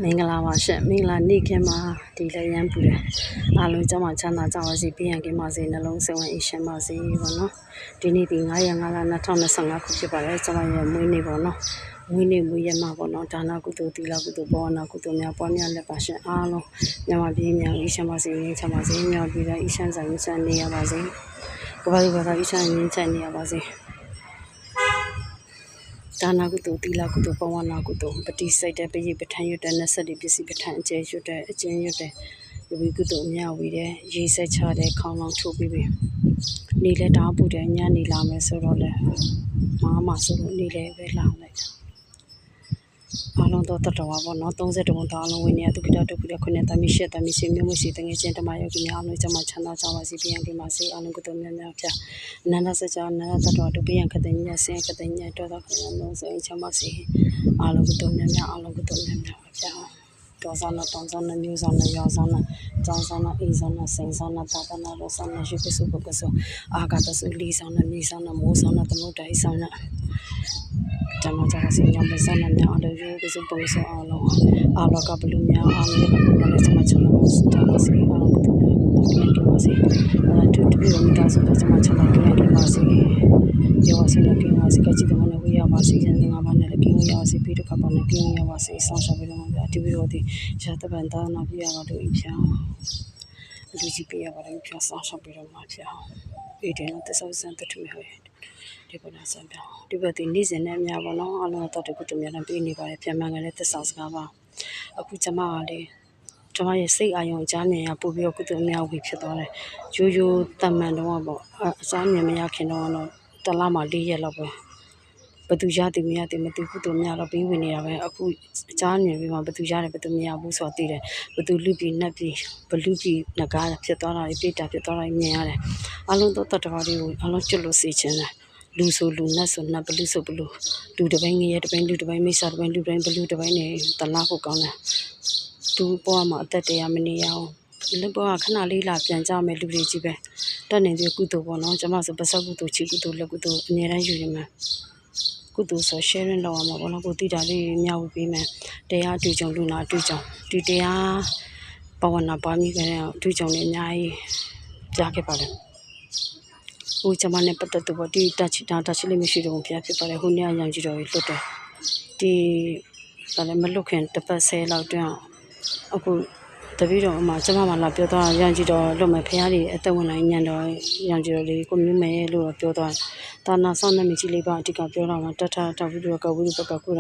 မင်္ဂလာပါရှင်မင်္ဂလာနေ့ခင်းမှာဒီလည်းရမ်းပူတယ်အားလုံးကျမချမ်းသာကြပါစေပြည့်ရန်ကင်းပါစေနှလုံးစိတ်ဝင်အေးရှမ်းပါစေပေါ့နော်ဒီနေ့ဒီ9ရက်5လ2025ခုဖြစ်ပါတယ်ကျမရဲ့မွေးနေ့ပေါ့နော်မွေးနေ့မွေးရမှာပေါ့နော်ဒါနကုသိုလ်သီလကုသိုလ်ဘောနာကုသိုလ်များပွားများလက်ပါရှင်အားလုံးမြန်မာပြည်များအေးရှမ်းပါစေငြိမ်းချမ်းပါစေမြန်မာပြည်တိုင်းအေးရှမ်းဆိုင်ဆန်နေရပါစေကမ္ဘာ့ဘာသာအေးရှမ်းငြိမ်းချမ်းနေရပါစေဒါနကုသိုလ်သီလကုသိုလ်ဘဝနာကုသိုလ်ပฏิစိတ်တဲ့ပရိပဋ္ဌာန်ရွတ်တဲ့20ပစ္စည်းပဋ္ဌာန်အကျဲရွတ်တဲ့အကျဉ်းရွတ်တဲ့ဝိကုသိုလ်အများဝီတဲ့ရေးဆက်ချတဲ့ခေါင်းလောင်ထိုးပြီးပြီနေလဲတောင်းပူတယ်ညနေလာမယ်ဆိုတော့လဲမဆိုလို့နေလဲပဲလာလိုက်အားလုံးတော့တတော်ပါပေါ့နော်30ဝန်သားလုံးဝင်နေဒုက္ခဒုက္ခခုနှစ်တမီရှက်တမီရှင်မျိုးမရှိတငယ်ချင်းတမယောဂီများအားလုံးကျမချမ်းသာကြပါစေပြန်ကြပါစေအားလုံးကုသိုလ်များများဖြာအနန္တစကြာအနန္တတတော်ဒုပိယခတ္တညဆင်းခတ္တညတော်တော်ခဏလုံးစိတ်ချမ်းပါစေအားလုံးကုသိုလ်များများအားလုံးကုသိုလ်များများဖြာတော်ဆောင်နဲ့တောင်းဆောင်နဲ့မျိုးဆောင်နဲ့ရောဆောင်နဲ့ကျောင်းဆောင်နဲ့အိမ်ဆောင်နဲ့စိန်ဆောင်နဲ့တာသနာတော်ဆောင်နဲ့ရှိပစုပုဂ္ဂဆိုအာဂတစုလီဆောင်နဲ့မြေဆောင်နဲ့မိုးဆောင်နဲ့သမုဒ္ဒိဆောင်နဲ့ကျမကြစီညောင်းပစနများအလိုရိုးကစုပုံစံအားလုံးအာလောကဘလူများအားလုံးကလည်းစမချလို့စတာစီအားလုံးကတော့ပြန်ကြပါစေတူတူမိသားစုစမချလို့ပြန်ကြပါစေရောစနေကင်းပါစေကချီတမနဲ့ဝေးရပါစေစံငါးပါးနဲ့လည်းကင်းရပါစေပြီးတော့ကပါနဲ့ကင်းရပါစေဆောင်းရှောက်ပြီးတော့မှဒီဗီဒီယိုဒီရှာတပန်တာနာပြရပါလို့ဖြာလူကြီးပြရပါလို့ဖြာဆောင်းရှောက်ပြီးတော့မှဖြာဒီတဲ့သစ္စာစံတတူဟဲ့ဒီပေါ်လာစံပြဒီဘက်ဒီနေ့စဉ်နဲ့များပါတော့အလုံးတော့တကူတများနဲ့ပြေးနေပါတယ်ပြန်မှန်ကလည်းသစ္စာစကားပါအခုကျမကလေကျမရဲ့စိတ်အာရုံအကြမ်းမြင်ရပို့ပြီးတော့ကုသိုလ်များဝေဖြစ်သွားတယ်ရိုးရိုးတမန်တော့ပေါ့အကြမ်းမြင်မရခင်တော့တလားမှ4ရက်လောက်ပဲဘသူရသည်မရသည်မသိကုသိုလ်များတော့ပြီးဝင်နေတာပဲအခုအကြမ်းမြင်ပြီးမှဘသူရတယ်ဘသူမရဘူးဆိုတော့သိတယ်ဘသူလူပြီးနှက်ပြီးဘလူပြီးငကားဖြစ်သွားတာပြိတ္တာဖြစ်သွားတာမြင်ရတယ်အလုံးတော့တတော်လေးကိုအလုံးကျွတ်လို့စီချင်တယ်လူဆိုလူနတ်ဆိုနတ်ဘလူဆိုဘလူလူတစ်ပိုင်းငရဲတစ်ပိုင်းလူတစ်ပိုင်းမိစ္ဆာတစ်ပိုင်းလူတစ်ပိုင်းဘလူတစ်ပိုင်းနေတလားဖို့ကောင်းတယ်သူပေါ်မှာအသက်တရားမနေရအောင်လူပေါ်ကခဏလေးလာပြန်ကြမယ်လူတွေကြီးပဲတက်နေတဲ့ကုသိုလ်ပေါ့နော်ကျမဆိုပစကုသိုလ်ချီကုသိုလ်လက်ကုသိုလ်အများတန်းယူရမယ်ကုသိုလ်ဆို sharing လုပ်အောင်ပေါ့နော်ကိုတိတာလေးမျှဝေပေးမယ်တရားအတွေ့အကြုံလူနာအတွေ့အကြုံဒီတရားဘဝနာပါမိကြတဲ့အတွေ့အကြုံတွေအများကြီးကြားခဲ့ပါတယ်ဦးကျမနဲ့ပတ်သက်သူပေါ့ဒီတက်ချစ်လေးမရှိတော့ဘူးပြဖြစ်ပါတယ်ဟိုနေ့အရောင်ကြီးတော်ကြီးလွတ်တယ်ဒီကလည်းမလွတ်ခင်တစ်ပတ်10လောက်တွင်းအခုတပည့်တော်အမကျမမှလာပြောသွားရောင်ကြီးတော်လွတ်မယ်ဖရားကြီးအသက်ဝင်နိုင်ညံတော်ရောင်ကြီးတော်လေးကိုမျိုးမယ်လို့ပြောသွားတာနာဆောင်နဲ့မြကြီးလေးပါအတိကပြောတော့မှတထပြီးတော့ကဝိရုပကကု